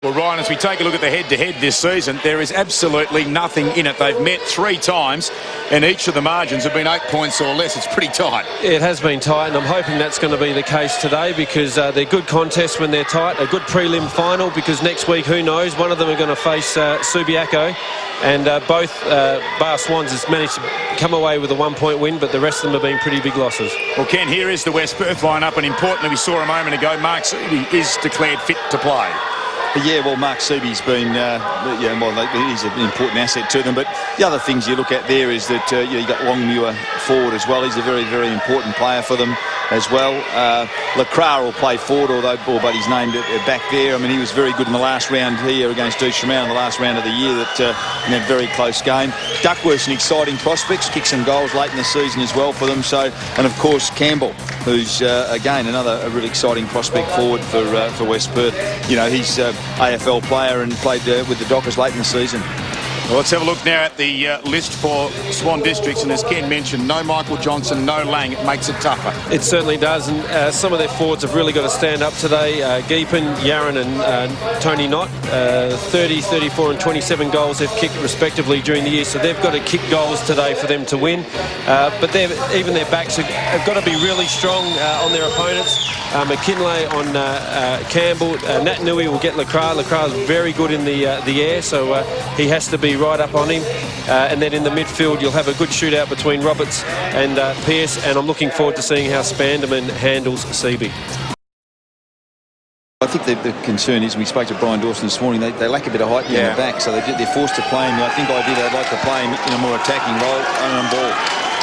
Well, Ryan, as we take a look at the head-to-head this season, there is absolutely nothing in it. They've met 3 times, and each of the margins have been 8 points or less. It's pretty tight. It has been tight, and I'm hoping that's going to be the case today because they're good contests when they're tight, a good prelim final because next week, who knows, one of them are going to face Subiaco, and both bar Swans has managed to come away with a 1-point win, but the rest of them have been pretty big losses. Well, Ken, here is the WPerth lineup, and importantly, we saw a moment ago, Mark Seavey is declared fit to play. Yeah, well, Mark Seavey's been, he's an important asset to them. But the other things you look at there is that you got Longmuir forward as well. He's a very, very important player for them as well. Lacroix will play forward, but he's named back there. I mean, he was very good in the last round here against Duchamel in the last round of the year. In that very close game. Duckworth's an exciting prospect. Kicked some goals late in the season as well for them. So, and of course Campbell, who's again another really exciting prospect forward for WPerth. You know, he's AFL player and played with the Dockers late in the season. Well, let's have a look now at the list for Swan Districts, and as Ken mentioned, no Michael Johnson, no Lang. It makes it tougher. It certainly does, and some of their forwards have really got to stand up today. Geepan, Yaron and Tony Knott, 30, 34 and 27 goals they've kicked respectively during the year, so they've got to kick goals today for them to win. But even their backs have got to be really strong on their opponents. McKinlay on Campbell. Nat Nui will get Lacroix. Lacroix is very good in the air, so he has to be right up on him. And then in the midfield, you'll have a good shootout between Roberts and Pearce, and I'm looking forward to seeing how Spanderman handles Seabee. I think the concern is, we spoke to Brian Dawson this morning, they lack a bit of height down the back, so they're forced to play him. I think ideally they'd like to play him in a more attacking role on ball.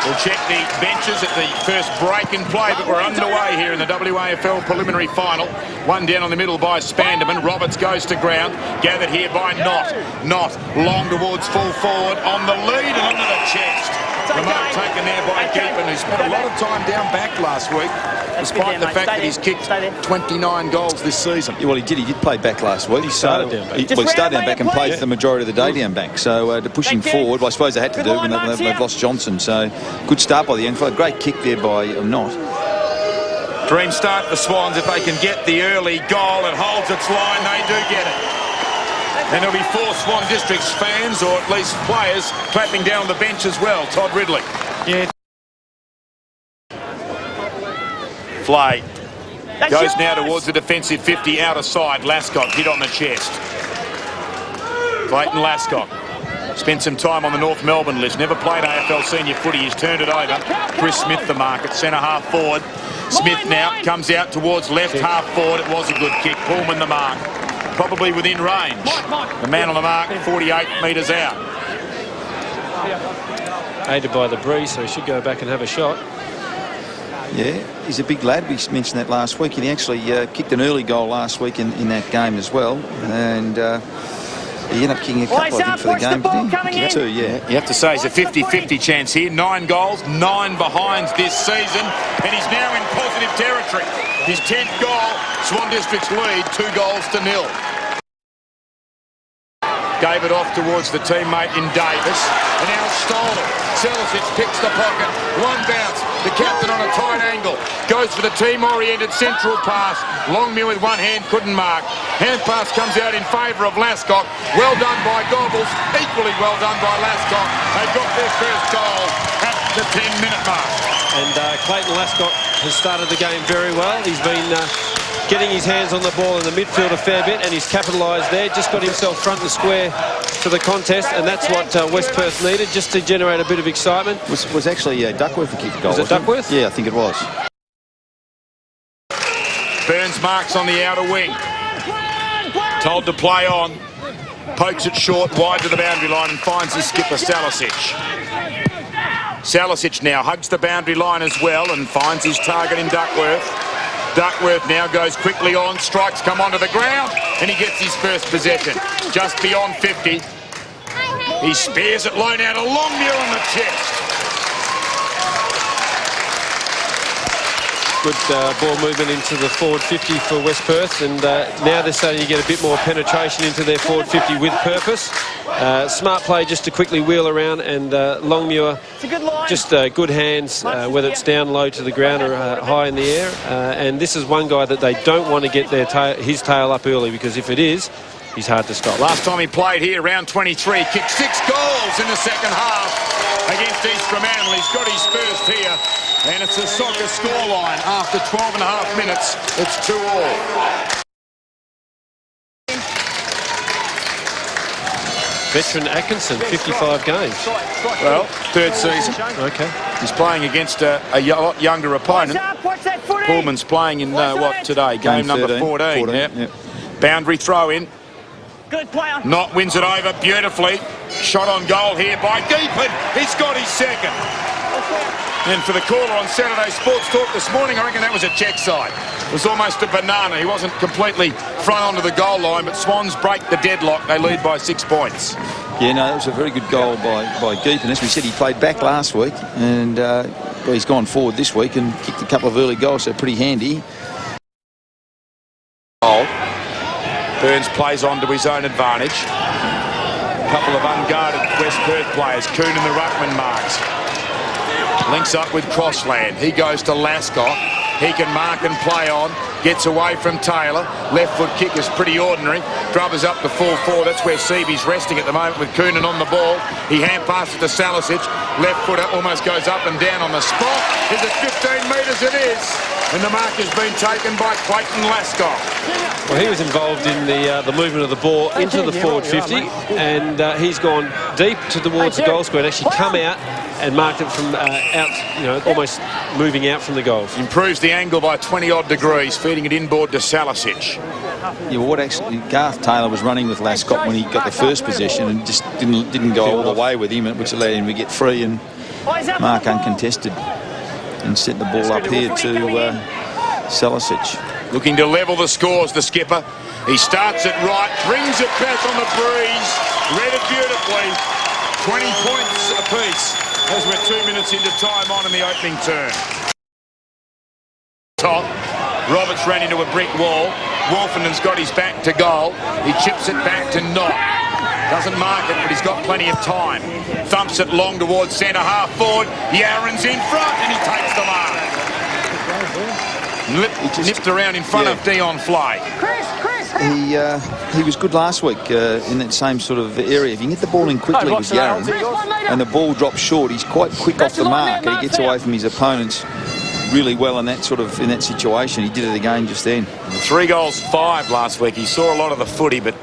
We'll check the benches at the first break in play, but we're underway here in the WAFL preliminary final. One down on the middle by Spanderman. Roberts goes to ground. Gathered here by Knott. Knott long towards full forward on the lead and under the chest. Remote taken there by Geepan, who spent a lot of time down back last week, despite the fact that he's kicked 29 goals this season. Yeah, well, he did play back last week. He started down back. He started down back and played the majority of the day down back. So to push him forward, well, I suppose they had to do when they've lost Johnson. So good start by the end. Great kick there by Knott. Dream start for Swans. If they can get the early goal and holds its line, they do get it. And there'll be 4 Swan Districts fans, or at least players, clapping down on the bench as well. Todd Ridley. Yeah. Flay goes now towards the defensive 50, out of sight. Lascott hit on the chest. Clayton Lascott spent some time on the North Melbourne list. Never played AFL senior footy. He's turned it over. Chris Smith the mark at centre half forward. Smith now comes out towards left half forward. It was a good kick. Pullman the mark. Probably within range. The man on the mark, 48 metres out. Aided by the breeze, so he should go back and have a shot. Yeah, he's a big lad. We mentioned that last week, and he actually kicked an early goal last week in that game as well. And he ended up kicking a couple, I think, for the game. Didn't he? Yeah. You have to say it's a 50-50 chance here. 9 goals, 9 behinds this season, and he's now in positive territory. His 10th goal, Swan Districts lead 2-0. Gave it off towards the teammate in Davis, and now stole it. Selicic picks the pocket, one bounce. The captain on a tight angle goes for the team-oriented central pass. Longmuir with one hand couldn't mark. Hand pass comes out in favour of Lascott. Well done by Gobbles, equally well done by Lascott. They got their first goal at the 10-minute mark. And Clayton Lascott has started the game very well. He's been getting his hands on the ball in the midfield a fair bit, and he's capitalised there. Just got himself front and square to the contest, and that's what WPerth needed, just to generate a bit of excitement. Was actually Duckworth who kicked the goal? Was it Duckworth? Yeah, I think it was. Burns marks on the outer wing. Told to play on. Pokes it short, wide to the boundary line, and finds his skipper, Selicic. Selicic now hugs the boundary line as well and finds his target in Duckworth. Duckworth now goes quickly on, strikes come onto the ground, and he gets his first possession. Just beyond 50. He spears it low now to Longmuir on the chest. Good ball movement into the forward 50 for WPerth, and now they're starting to get a bit more penetration into their forward 50 with purpose. Smart play just to quickly wheel around, and Longmuir just good hands, whether it's down low to the ground or high in the air. And this is one guy that they don't want to get his tail up early, because if it is, he's hard to stop. Last time he played here, round 23, kicked 6 goals in the second half against East Fremantle. He's got his first here, and it's a soccer scoreline. After 12 and a half minutes, it's 2-all. Veteran Atkinson, 55 games. Well, third season. Okay. He's playing against a lot younger opponent. Pullman's playing in, what, today? Game number 14. Yep. Boundary throw in. Good player. Knott wins it over beautifully. Shot on goal here by Deepin. He's got his second. And for the caller on Saturday Sports Talk this morning, I reckon that was a check side. It was almost a banana. He wasn't completely front onto the goal line, but Swans break the deadlock. They lead by 6 points. Yeah, no, that was a very good goal by Geep. And as we said, he played back last week, and well, he's gone forward this week and kicked a couple of early goals, so pretty handy. Burns plays on to his own advantage. A couple of unguarded West Perth players. Coon and the ruckman marks. Links up with Crossland. He goes to Lascott. He can mark and play on. Gets away from Taylor. Left foot kick is pretty ordinary. Grubbers up to full forward. That's where Seaby's resting at the moment with Coonan on the ball. He hand passes to Salisic. Left footer almost goes up and down on the spot. Is it 15 metres? It is. And the mark has been taken by Clayton Lascott. Well, he was involved in the movement of the ball into the forward 50, and he's gone deep towards the goal square and actually come out and marked it from out, almost moving out from the goals. Improves the angle by 20-odd degrees, feeding it inboard to Salisic. Yeah, well, what actually Garth Taylor was running with Lascott when he got the first possession and just didn't go all the way with him, which allowed him to get free and mark uncontested and set the ball up here to Salisic. Looking to level the scores, the skipper. He starts it right, brings it back on the breeze, read it beautifully. 20 points apiece as we're 2 minutes into time on in the opening turn. Top. Roberts ran into a brick wall. Wolfenden's got his back to goal. He chips it back to Knott. Doesn't mark it, but he's got plenty of time. Thumps it long towards centre half forward. Yaron's in front and he takes the mark. Nipped around in front of Dion Fly. He was good last week in that same sort of area. If you can get the ball in quickly with Yaron and the ball drops short, he's quite quick off the mark and he gets away from his opponents really well in that situation. He did it again just then. 3 goals, 5 last week. He saw a lot of the footy, but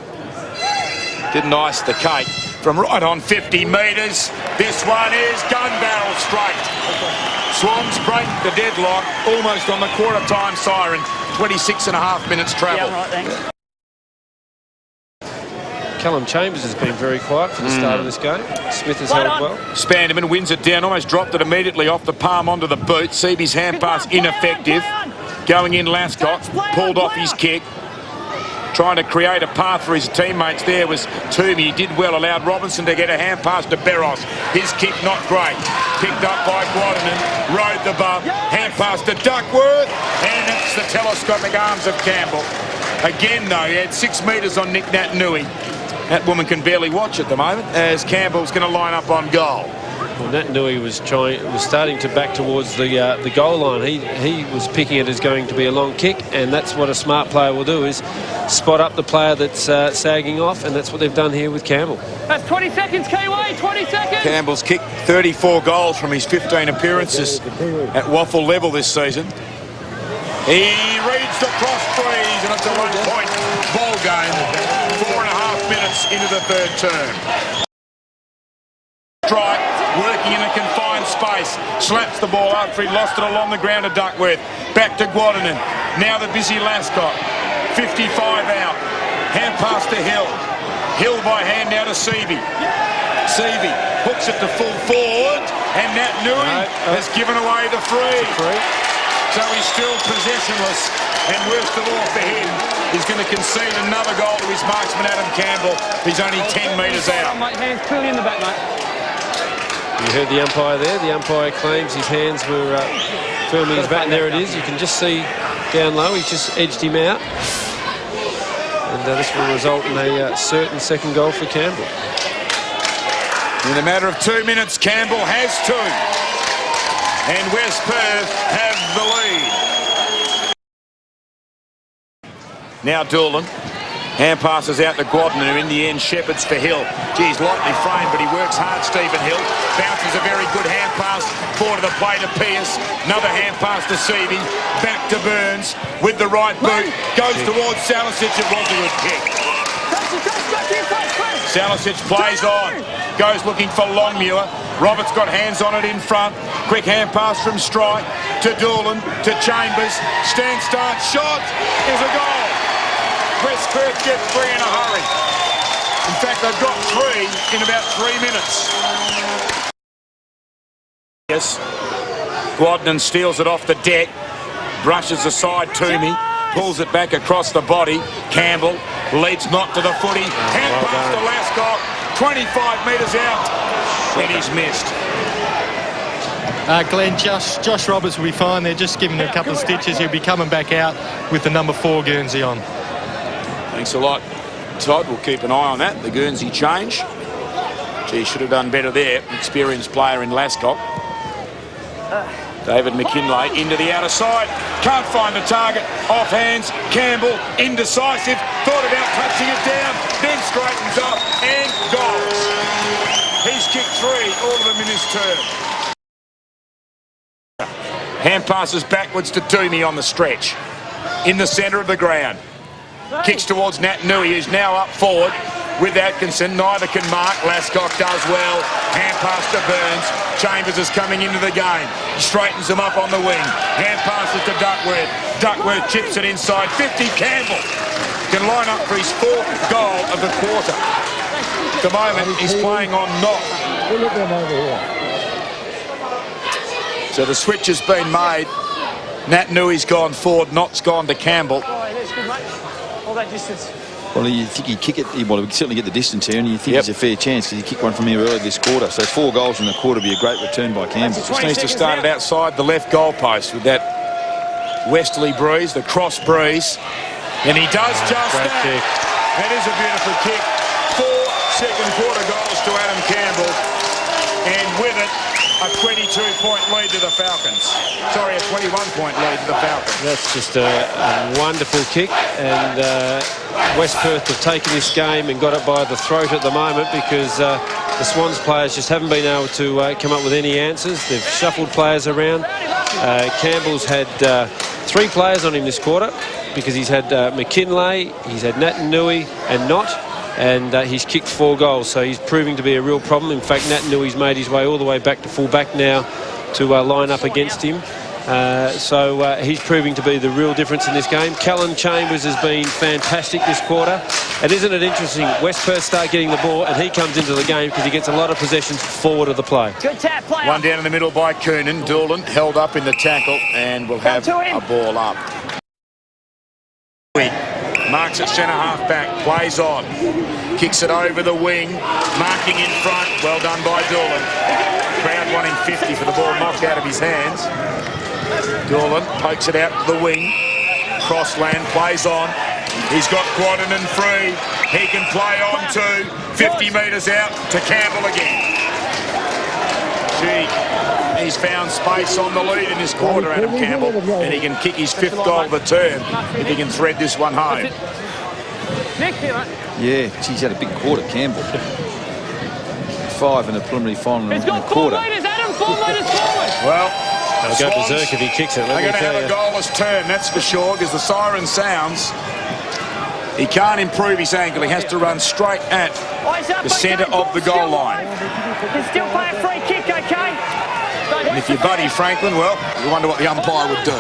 didn't ice the cake. From right on 50 metres, this one is gun barrel straight. Swans break the deadlock almost on the quarter-time siren. 26 and a half minutes travel. Yeah, Callum Chambers has been very quiet for the start of this game. Smith has held well. Spanderman wins it down, almost dropped it immediately off the palm onto the boot. Seaby's hand pass ineffective. Going in Lascott, pulled off his kick. Trying to create a path for his teammates there was Toomey. He did well, allowed Robinson to get a hand pass to Barros. His kick not great. Picked up by Guadanin, rode the bump, hand pass to Duckworth, and it's the telescopic arms of Campbell. Again, though, he had 6 metres on Nic Naitanui. That woman can barely watch at the moment as Campbell's going to line up on goal. Well, Naitanui was starting to back towards the goal line. He was picking it as going to be a long kick, and that's what a smart player will do, is spot up the player that's sagging off, and that's what they've done here with Campbell. That's 20 seconds, Kiwi, 20 seconds. Campbell's kicked 34 goals from his 15 appearances at WAFL level this season. He reads the cross breeze, and it's a 1-point ball game. 4.5 minutes into the third term. Strike, working in a confined space, slaps the ball after he lost it along the ground to Duckworth. Back to Guadanin. Now the busy Lascott. 55 out. Hand pass to Hill. Hill by hand now to Seaby. Seaby hooks it to full forward, and Naitanui has given away the free. So he's still possessionless, and worst of all for him, he's going to concede another goal to his marksman Adam Campbell. He's only 10 metres out. Mate, hands clearly in the back, mate. You heard the umpire there. The umpire claims his hands were firmly his back, and there it is. You can just see down low, he's just edged him out. And this will result in a certain second goal for Campbell. In a matter of 2 minutes, Campbell has 2. And West Perth have the lead. Now Doolan. Hand passes out to Gwadden, who in the end shepherds for Hill. Geez, lightly framed, but he works hard, Stephen Hill. Bounces a very good hand pass forward to the play to Pearce. Another hand pass to Seavey. Back to Burns with the right boot. Goes towards Salicic. It was a good kick. Salicic plays on. Goes looking for Longmuir. Roberts got hands on it in front. Quick hand pass from Strike to Doolan to Chambers. Stand start shot is a goal. WPerth get 3 in a hurry. In fact, they've got 3 in about 3 minutes. Yes. Gwadden steals it off the deck. Brushes aside Toomey. Pulls it back across the body. Campbell leads not to the footy. Hand pass to Lascott. 25 metres out. And he's missed. Glenn, Josh Roberts will be fine. They're just giving him a couple of stitches. He'll be coming back out with the number 4 Guernsey on. Thanks a lot, Todd. We'll keep an eye on that. The Guernsey change. Gee, should have done better there. Experienced player in Lascott. David McKinlay into the outer side. Can't find the target. Off hands. Campbell, indecisive. Thought about touching it down. Then straightens up and goals. He's kicked 3, all of them in his turn. Hand passes backwards to Toomey on the stretch. In the centre of the ground. Kicks towards Naitanui, who's now up forward with Atkinson. Neither can mark. Lascott does well. Hand pass to Burns. Chambers is coming into the game. Straightens him up on the wing. Hand passes to Duckworth. Duckworth chips it inside. 50. Campbell can line up for his 4th goal of the quarter. At the moment, he's playing on Knott. So the switch has been made. Naitanui's gone forward. Knott's gone to Campbell. All that distance. Well, you think he'd kick it, well, he'd certainly get the distance here, and you think there's a fair chance because he kicked one from here earlier this quarter. So 4 goals in the quarter would be a great return by Campbell. Just needs to start it outside the left goalpost with that westerly breeze, the cross breeze. And he does just that. Kick. That is a beautiful kick. 4 second quarter goals to Adam Campbell. And with it, a 22-point lead to the Falcons. Sorry, a 21-point lead to the Falcons. That's just a wonderful kick, and WPerth have taken this game and got it by the throat at the moment because the Swans players just haven't been able to come up with any answers. They've shuffled players around. Campbell's had 3 players on him this quarter because he's had McKinlay, he's had Naitanui and Knott. And he's kicked 4 goals, so he's proving to be a real problem. In fact, Naitanui's made his way all the way back to full back now to line up against him. So he's proving to be the real difference in this game. Callan Chambers has been fantastic this quarter. And isn't it interesting, WPerth start getting the ball and he comes into the game because he gets a lot of possessions forward of the play. Good tap, player. One down in the middle by Coonan. Doolan held up in the tackle and will have a ball up. Marks at centre half back, plays on, kicks it over the wing, marking in front, well done by Doolan. Crowd wanting 50 for the ball knocked out of his hands. Doolan pokes it out to the wing, crossland, plays on. He's got Gwadden and free. He can play on too. 50 metres out to Campbell again. Gee, he's found space on the lead in this quarter, Adam Campbell, and he can kick his 5th goal of the term if he can thread this one home. Yeah, he's had a big quarter, Campbell. 5 in the preliminary final in a quarter. Adam, 4 metres forward. Well, They'll go berserk if he kicks it. They're going to have a goalless turn, that's for sure, because the siren sounds. He can't improve his angle. He has to run straight at the centre of the goal line. Can still play a free kick, okay? And if you're Buddy Franklin, well, you wonder what the umpire would do.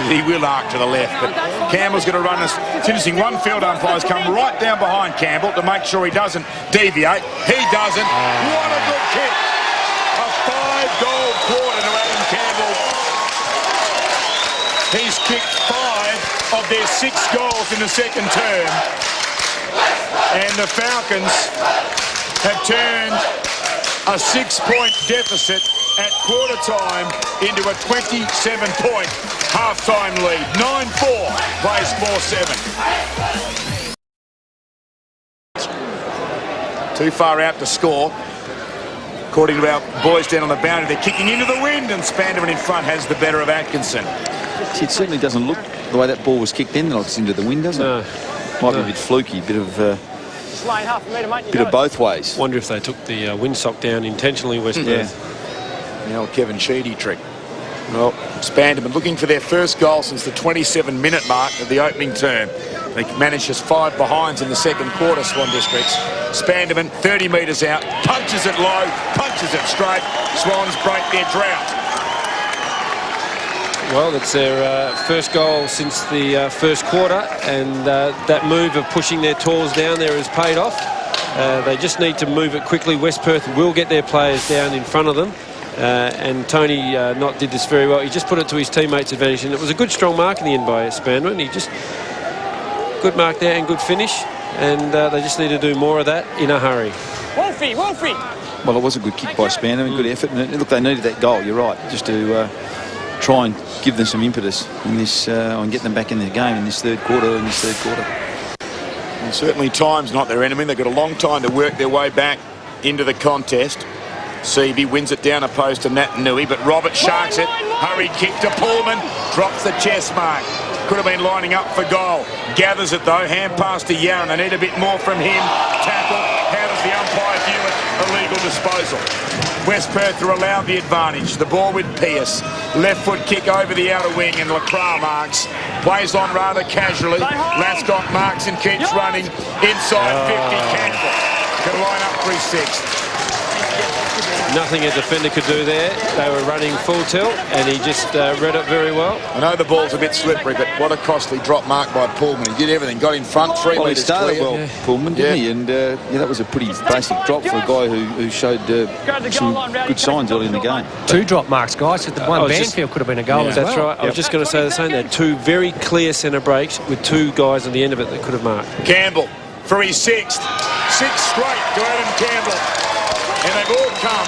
He will arc to the left, but Campbell's going to run this. It's interesting, one field umpire's come right down behind Campbell to make sure he doesn't deviate. He doesn't. What a good kick. A 5-goal quarter to Adam Campbell. He's kicked 5 of their 6 goals in the second term. And the Falcons have turned a 6-point deficit at quarter time into a 27-point half-time lead. 9-4 plays 4-7. Too far out to score. According to our boys down on the boundary, they're kicking into the wind, and Spanderman in front has the better of Atkinson. It certainly doesn't look the way that ball was kicked in, like it's into the wind, doesn't it? No. Might be a bit fluky, bit of Just laying half a metre, mate. bit of both ways. Wonder if they took the windsock down intentionally, West Perth. The old Kevin Sheedy trick. Well, Spanderman looking for their first goal since the 27-minute mark of the opening term. They managed just 5 behinds in the second quarter, Swan Districts. Spanderman, 30 metres out, punches it low, punches it straight. Swans break their drought. Well, that's their first goal since the first quarter, and that move of pushing their tors down there has paid off. They just need to move it quickly. West Perth will get their players down in front of them. And Tony Nott did this very well. He just put it to his teammates' advantage, and it was a good strong mark in the end by Spanderman. He just good mark there and good finish, and they just need to do more of that in a hurry. Wolfie. Well, it was a good kick by Spanderman, good effort, and look, they needed that goal. You're right, just to try and give them some impetus in this, and get them back in the game in this third quarter. Well, certainly time's not their enemy. They've got a long time to work their way back into the contest. Seavey wins it down a post to Naitanui, but Robert sharks it. Hurry kick to Pullman, drops the chest mark. Could have been lining up for goal. Gathers it though, hand pass to Yaron. They need a bit more from him. Tackle. How does the umpire view it? Illegal disposal. West Perth are allowed the advantage. The ball with Pearce. Left foot kick over the outer wing, and Lacroix marks. Plays on rather casually. Lascott marks and keeps running. Inside 50, Campbell. Can line up for his sixth. Nothing a defender could do there. They were running full tilt, and he just read it very well. I know the ball's a bit slippery, but what a costly drop mark by Pullman. He did everything. Got in front, 3 Well, he metres started clear. well, Pullman, didn't he? And that was a pretty basic drop for a guy who showed some good signs early in the game. 2 drop marks, guys. The one Banfield could have been a goal as well. That's right. I was just going to say the same. They had 2 very clear centre breaks with 2 guys on the end of it that could have marked. Campbell for his sixth. 6 straight to Adam Campbell. And they've all come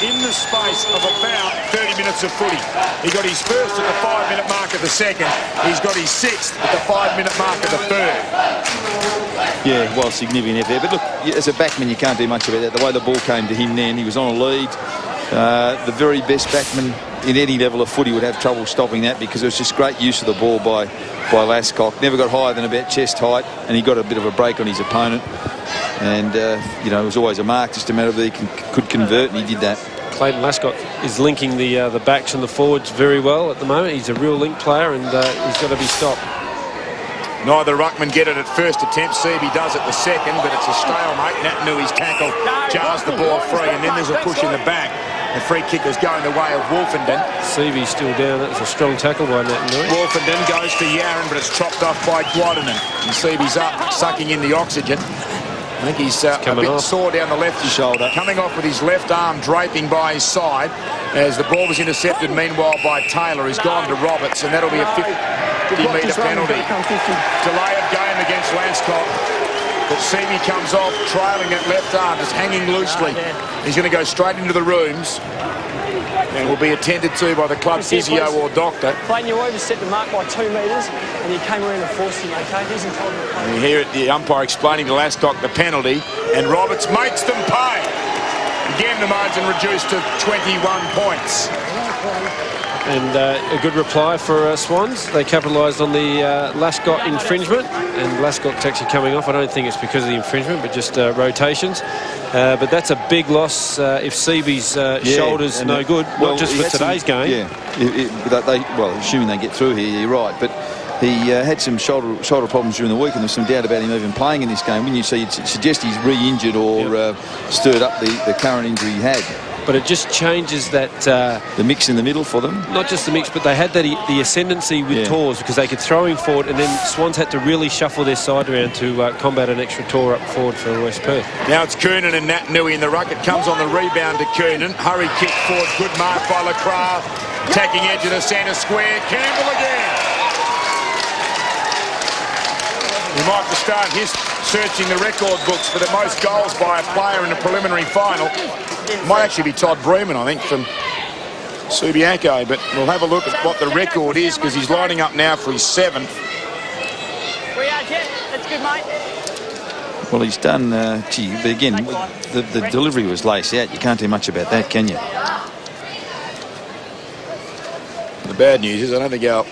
in the space of about 30 minutes of footy. He got his first at the 5-minute mark of the second. He's got his 6th at the 5-minute mark of the third. Yeah, well, significant effort there. But look, as a backman, you can't do much about that. The way the ball came to him then, he was on a lead. The very best backman in any level of footy would have trouble stopping that, because it was just great use of the ball by Lascock. Never got higher than about chest height, and he got a bit of a break on his opponent. And, you know, it was always a mark, just a matter of whether he could convert, and he did that. Clayton Lascott is linking the backs and the forwards very well at the moment. He's a real link player, and he's got to be stopped. Neither ruckman get it at first attempt. Seavey does it the second, but it's a stalemate. Natanui's tackle jars the ball free, and then there's a push in the back. The free kick is going the way of Wolfenden. Seavey's still down. That was a strong tackle by Naitanui. Wolfenden goes to Yaron, but it's chopped off by Guadanin. And Seavey's up, sucking in the oxygen. I think he's a bit sore down the left shoulder. Coming off with his left arm draping by his side as the ball was intercepted meanwhile by Taylor. He's gone to Roberts, and that'll be a 50-metre penalty. Delay of game against Lascott. But Seavey comes off, trailing that left arm, just hanging loosely. He's going to go straight into the rooms and will be attended to by the club physio or doctor. Clayton, you overstepped the mark by 2 metres and you came around and forced him, okay? He's entitled to play. You hear it, the umpire explaining to Lascock the penalty, and Roberts makes them pay. Again, the margin reduced to 21 points. And a good reply for Swans. They capitalised on the Lascott infringement, and Lascott's actually coming off. I don't think it's because of the infringement, but just rotations. But that's a big loss if Seavey's shoulder's no good, not just for today's game. Yeah, well, assuming they get through here, you're right. But he had some shoulder problems during the week, and there's some doubt about him even playing in this game. When you see, you'd suggest he's re-injured or stirred up the current injury he had. But it just changes that... the mix in the middle for them. Not just the mix, but they had the ascendancy with Tors, because they could throw him forward, and then Swans had to really shuffle their side around to combat an extra Tor up forward for West Perth. Now it's Coonan and Naitanui in the ruck. It comes on the rebound to Coonan. Hurry kick forward. Good mark by Lacroix. Attacking edge of the centre square. Campbell again. He might have to start searching the record books for the most goals by a player in a preliminary final. It might actually be Todd Bremen, I think, from Subiaco, but we'll have a look at what the record is, because he's lining up now for his 7th. We are, Jet. That's good, mate. Well, he's done, but again, the delivery was lace out. You can't do much about that, can you? The bad news is I don't think our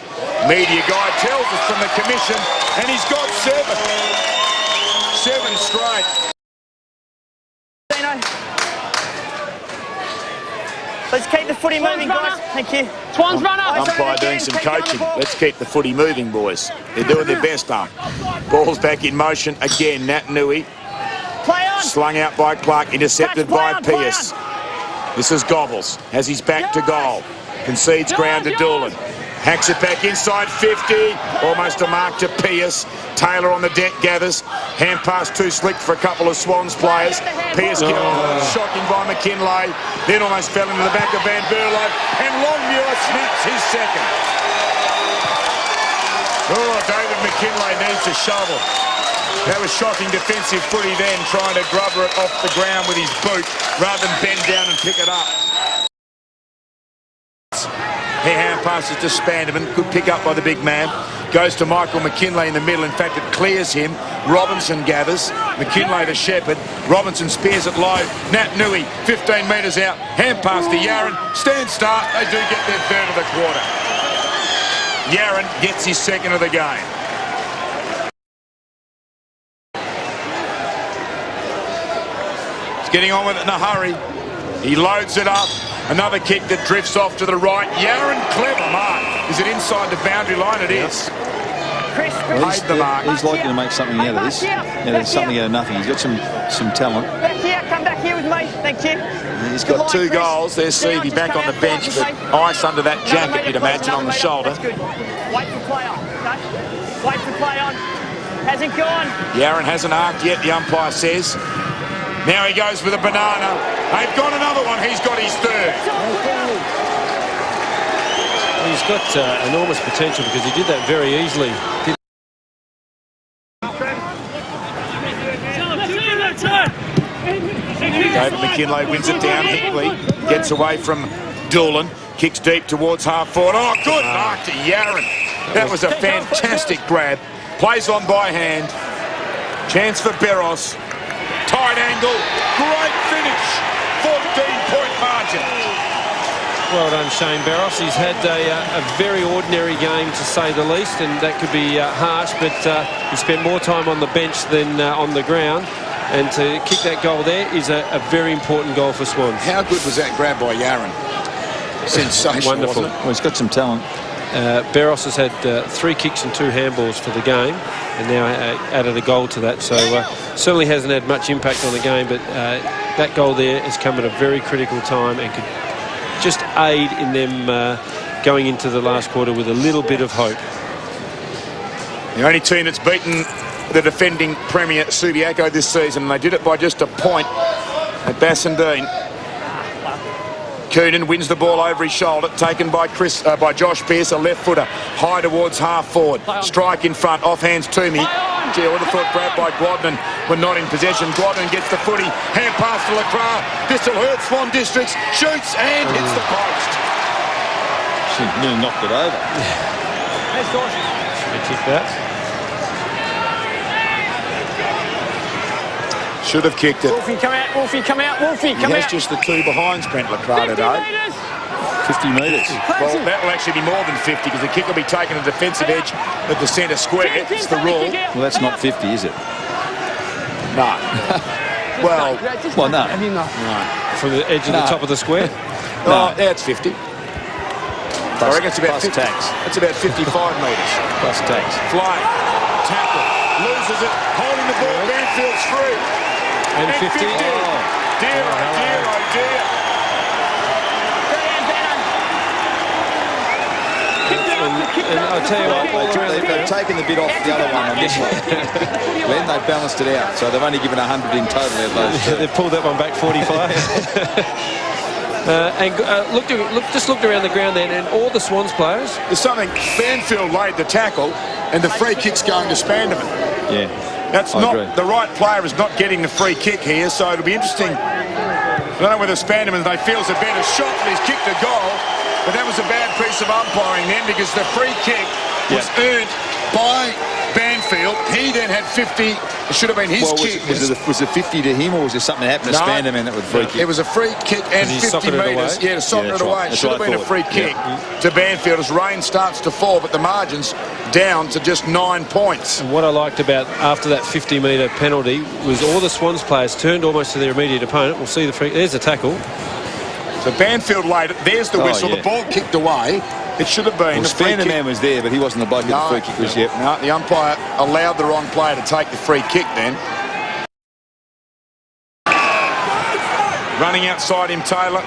Media guy tells us from the commission, and he's got 7. 7 straight. Let's keep the footy moving, guys. Thank you. Swans runner. Umpire doing some coaching. Let's keep the footy moving, boys. They're doing their best, Ball's back in motion again. Naitanui. Play on. Slung out by Clark, intercepted by Pearce. This is Gobbles. Has his back to goal. Concedes ground to Doolan. Hacks it back inside 50. Almost a mark to Pearce. Taylor on the deck gathers. Hand pass too slick for a couple of Swans players. Pearce shocking by McKinlay. Then almost fell into the back of Van Berlo. And Longmuir snaps his second. Oh, David McKinlay needs a shovel. That was shocking defensive footy then, trying to grubber it off the ground with his boot rather than bend down and pick it up. Hand passes to Spanderman. Good pick up by the big man. Goes to Michael McKinlay in the middle. In fact, it clears him. Robinson gathers. McKinlay to Shepherd. Robinson spears it low. Naitanui, 15 metres out. Hand pass to Yaron. Stand start. They do get their third of the quarter. Yaron gets his second of the game. He's getting on with it in a hurry. He loads it up. Another kick that drifts off to the right. Yaron, clever mark. Is it inside the boundary line? It is. Well, he's likely to make something out of this. There's something out of nothing. He's got some talent. Back here, come back here with me. Thank you. He's got 2 goals. There's Seavey back on the bench, but ice under that jacket, you'd imagine, on the shoulder. That's good. Wait for play on. Okay? Wait for play on. Hasn't gone. Yaron hasn't arced yet, the umpire says. Now he goes with a banana. They've got another one. He's got his third. He's got enormous potential because he did that very easily. David McKinlay wins it down. Hickley gets away from Doolan. Kicks deep towards half forward. Oh, good mark to Yaron. That was a fantastic grab. Plays on by hand. Chance for Beros. Tight angle. Great finish. 14-point margin. Well done, Shane Barros. He's had a very ordinary game, to say the least, and that could be harsh, but he spent more time on the bench than on the ground, and to kick that goal there is a very important goal for Swans. How good was that grab by Yaron? Sensational. Wonderful. Wasn't it? Well, he's got some talent. Barros has had 3 kicks and 2 handballs for the game, and now added a goal to that, so certainly hasn't had much impact on the game, but that goal there has come at a very critical time and could just aid in them going into the last quarter with a little bit of hope. The only team that's beaten the defending Premier Subiaco this season, and they did it by just a point at Bassendean. Coonan wins the ball over his shoulder, taken by Josh Pearce, a left footer, high towards half forward. Strike in front, off hands to me. Gee, I would have thought grabbed by Gwadman when not in possession. Gwadman gets the footy, hand pass to Lacroix. This will hurt Swan Districts, shoots and hits the post. She nearly knocked it over. Should have kicked that. Should have kicked it. Wolfie, come out. Wolfie, come out. Wolfie, come out. He has just the 2 behinds, Brent Lacroix today. 50 metres. Well, that will actually be more than 50 because the kick will be taking a defensive edge at the centre square. It's the rule. Well, that's not 50, is it? No. Well, no. From the edge of the top of the square? Oh, yeah, it's 50. I reckon it's about 50. Tax. It's about 55 metres. Plus tax. Flying. Tackle. Loses it. Holding the ball. Banfield's free. And 50. Oh. Dear, oh dear, oh dear. And I'll tell you what, They've taken the bit off the other one on this one. Then they've balanced it out, so they've only given 100 in total out of those 2. They've pulled that one back 45. Just looked around the ground then, and all the Swans players. There's something. Banfield laid the tackle, and the free kick's going to Spanderman. Yeah. That's I not agree. the right player is not getting the free kick here, so it'll be interesting. I don't know whether Spanderman they feels a better shot and he's kicked a goal, but that was a bad piece of umpiring then because the free kick was earned by Banfield. He then had 50. It should have been his kick. Was it 50 to him, or was there something that happened to Spanderman that would free kick? It was a free kick and 50 metres. Yeah, to socket it away. It should have been a free kick to Banfield as rain starts to fall, but the margin's down to just 9 points. And what I liked about after that 50-metre penalty was all the Swans players turned almost to their immediate opponent. We'll see the free. There's a tackle. So Banfield laid it. There's the whistle. The ball kicked away. It should have been. Well, Spanderman was there, but he wasn't the bloke that the free kick was yet. No, the umpire allowed the wrong player to take the free kick then. Running outside him, Taylor.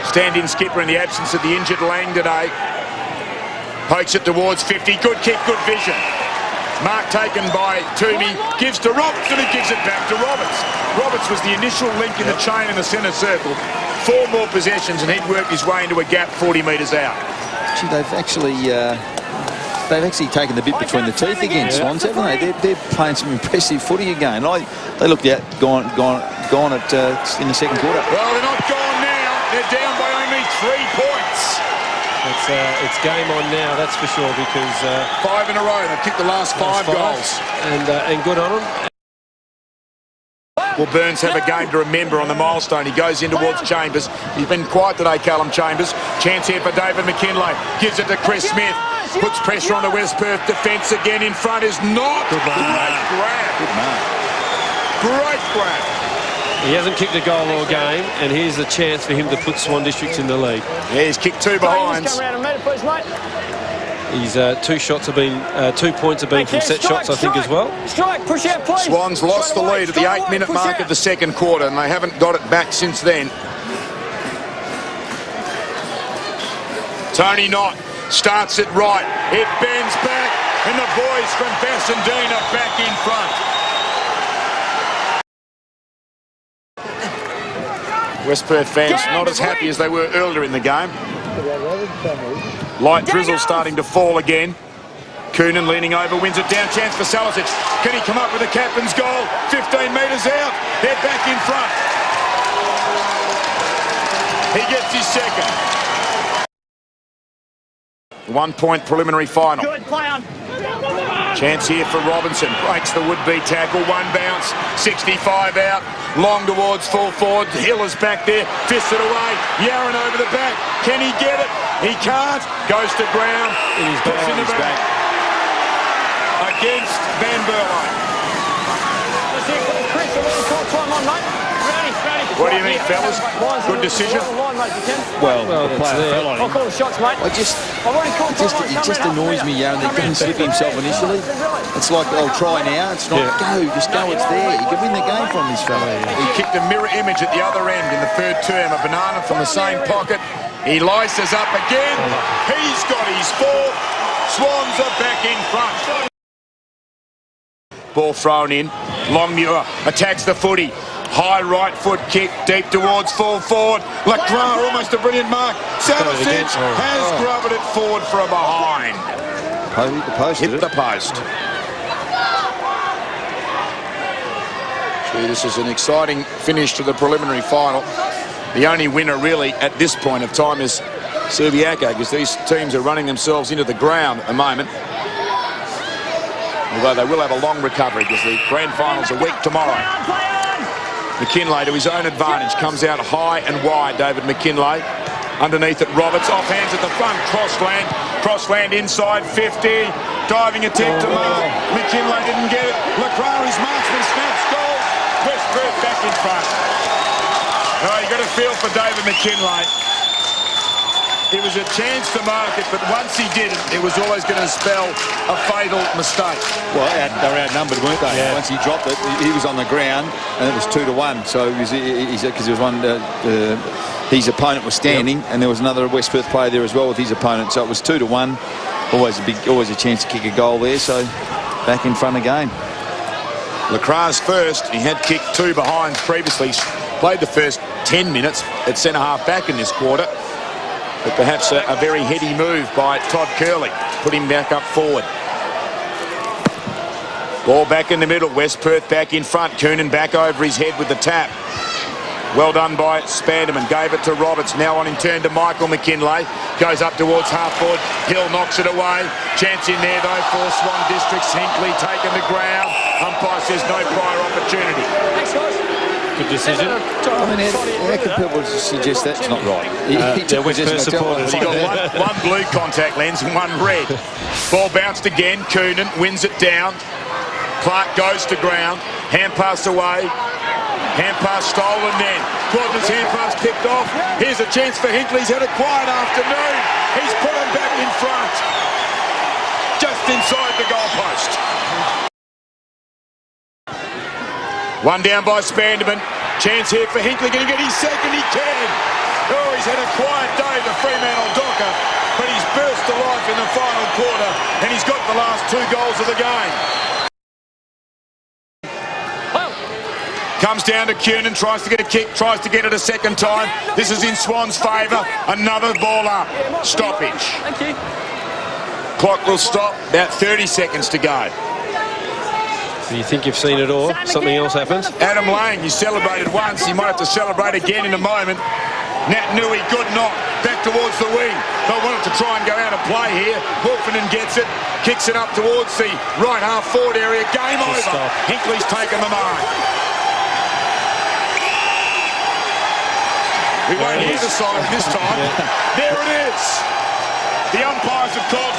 Stand-in skipper in the absence of the injured Lang today. Pokes it towards 50. Good kick, good vision. Mark taken by Toomey. Gives to Roberts, and he gives it back to Roberts. Roberts was the initial link in the chain in the centre circle. 4 more possessions, and he'd worked his way into a gap 40 metres out. Gee, they've actually taken the bit between the teeth against Swans, haven't they? They're playing some impressive footy again. They looked out, gone at in the second quarter. Well, they're not gone now. They're down by only 3 points. It's game on now, that's for sure, because 5 in a row. They've kicked the last 5 goals. And good on them. Will Burns have a game to remember on the milestone? He goes in towards Chambers. He's been quiet today, Callum Chambers. Chance here for David McKinlay. Gives it to Chris Smith. Puts pressure on the WPerth defence again. In front is not. Good Great grab. Good mark. Great grab. He hasn't kicked a goal all game, and here's the chance for him to put Swan Districts in the lead. Yeah, he's kicked 2 behinds. He's 2 shots have been 2 points have been from set shots, I think, as well. Strike, push out, please. Swans lost the lead at the 8-minute mark of the second quarter, and they haven't got it back since then. Tony Knott starts it right. It bends back, and the boys from Bassendean are back in front. WPerth fans not as happy as they were earlier in the game. Light drizzle starting to fall again. Coonan leaning over, wins it down. Chance for Salicic. Can he come up with a captain's goal? 15 metres out. They're back in front. He gets his second. 1 point preliminary final. Good play on. Chance here for Robinson. Breaks the would-be tackle. 1 bounce. 65 out. Long towards full forward. Hill is back there. Fists it away. Yaron over the back. Can he get it? He can't. Goes to ground. He's back. Against Van Berlo. What do you think, fellas? Good decision? Well, the player fell on him. I'll call the shots, mate. It just annoys me, Yaron. He didn't slip himself initially. It's like, I'll try now. It's not go. Just go. It's there. You can win the game from this fella. He kicked a mirror image at the other end in the third term. A banana from the same pocket. He lices up again. He's got his 4th. Swans are back in front. Ball thrown in. Longmuir attacks the footy. High right foot kick deep towards full forward. Lacroix, almost a brilliant mark. Salicic has grubbed it forward from behind. Hit the post. Gee, this is an exciting finish to the preliminary final. The only winner really at this point of time is Subiaco, because these teams are running themselves into the ground at the moment. Although they will have a long recovery because the grand final's a week tomorrow. McKinlay to his own advantage, comes out high and wide, David McKinlay. Underneath it, Roberts, off hands at the front, crossland inside 50, diving attempt to mark. McKinlay didn't get it. Lacroix, his marksman, snaps, goal. WPerth back in front. Oh, you got a feel for David McKinlay. It was a chance to mark it, but once he did it, it was always going to spell a fatal mistake. Well, they were outnumbered, weren't they? Yeah. Once he dropped it, he was on the ground, and it was 2-1. So because there was one, his opponent was standing, and there was another WPerth player there as well with his opponent. So it was 2-1. Always a chance to kick a goal there. So back in front again. Lacroix first. He had kicked 2 behinds previously. Played the first 10 minutes at centre half back in this quarter. But perhaps a very heady move by Todd Curley. Put him back up forward. Ball back in the middle. WPerth back in front. Coonan back over his head with the tap. Well done by Spanderman. Gave it to Roberts. Now on in turn to Michael McKinlay. Goes up towards half forward. Hill knocks it away. Chance in there though for Swan Districts. Hinkley taken the ground. Umpire says no prior opportunity. Thanks, guys. Good decision. I mean, how can people suggest that's not right? They're WPerth supporters. He got one blue contact lens and one red. Ball bounced again. Coonan wins it down. Clark goes to ground. Hand pass away. Hand pass stolen then. Quadman's hand pass kicked off. Here's a chance for Hinkley. He's had a quiet afternoon. He's put him back in front. Just inside the goalpost. One down by Spanderman. Chance here for Hinkley. Can he get his second? He can. Oh, he's had a quiet day, the Fremantle Docker, but he's burst to life in the final quarter, and he's got the last 2 goals of the game. Comes down to Coonan, tries to get a kick, tries to get it a second time. This is in Swan's favour. Another ball up. Stoppage. Thank you. Clock will stop. About 30 seconds to go. You think you've seen it all? Something else happens? Adam Lang, he celebrated once. He might have to celebrate again in a moment. Naitanui, good knock. Back towards the wing. They wanted to try and go out and play here. Wolfenden gets it. Kicks it up towards the right half forward area. Game over. Stop. Hinkley's taken the mark. We won't hear the siren this time. There it is. The umpires have called